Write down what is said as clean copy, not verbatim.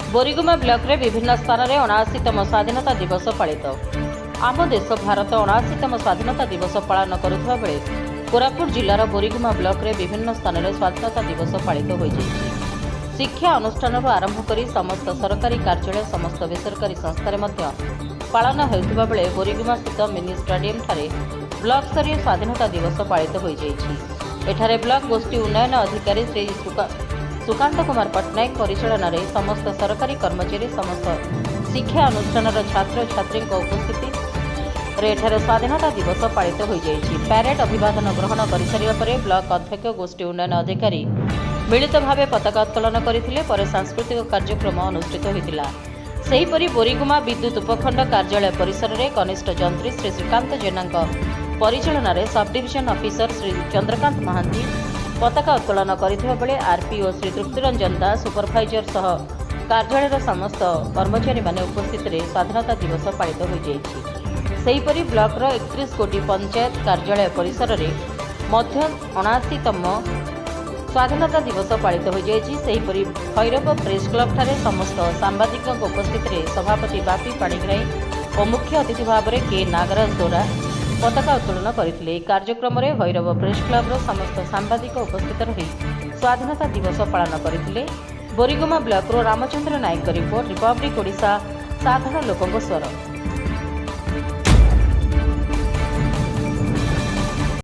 Boriguma block रे विभिन्न स्थान में 79तम स्वाधीनता दिवस पालित। आम देश भारत 79तम स्वाधीनता दिवस पालन करुवा बेले कोरापुट जिलार बोरीगुमा ब्लॉक रे विभिन्न स्थान में स्वाधीनता दिवस पालित हो जाइछि। शिक्षा अनुष्ठान आरंभ कर समस्त सरकारी कार्यालय समस्त बेसरकारी संस्थार पालन होता बेले बोरीगुमा स्थित मिनी स्टेडियम ठारे ब्लॉक स्तरीय स्वाधीनता दिवस पालित हो जाइछि। एठारे ब्लॉक गोष्ठी उन्नयन अधिकारी श्री सुकांत कुमार पट्टनायक परिचालन में समस्त सरकारी कर्मचारी समस्त शिक्षा अनुष्ठान छात्र छात्री उपस्थिति एठारे स्वाधीनता दिवस पालित हो जाइछि। पैरेड अभिवादन ग्रहण कर सारिबा परे ब्लॉक अध्यक्ष गोष्ठी उन्नयन अधिकारी मिलित भाव पताका उत्तोलन करथिले। पर सांस्कृतिक कार्यक्रम अनुष्ठित होइतिला। सेहीपरि बोरीगुमा विद्युत उपखंड कार्यालय परिसर में कनिष्ठ जंत्री श्री श्रीकांत जेना परिचालन में sub division officer Shri Chandrakant Mahanti पताका उत्तोलन करथिबा बेले आरपीओ श्री तृप्तिरंजन दास सुपरभाइजर सह कार्यालय समस्त कर्मचारी माने उपस्थित रे स्वाधीनता दिवस पालित हो जाइछि। सेहीपरि ब्लॉक 31 कोटी पंचायत कार्यालय परिसर में मध्य 79तम स्वाधीनता दिवस पालित हो जाइछि। सेहीपरि भैरव प्रेस क्लब ठारे समस्त सांबादिक उपस्थित रे सभापति बापी पाणिग्राही और मुख्य अतिथि भाव में के नागराज दोरा पताका उत्तोलन करथिले। कार्यक्रम में भैरव प्रेस क्लब समस्त सांबादिक उपस्थित रही स्वाधीनता दिवस पालन करथिले। बोरीगुमा ब्लॉक रामचंद्र नायक रिपोर्ट रिपब्लिक ओडिशा साधारण लोकଙ୍କ स्वर।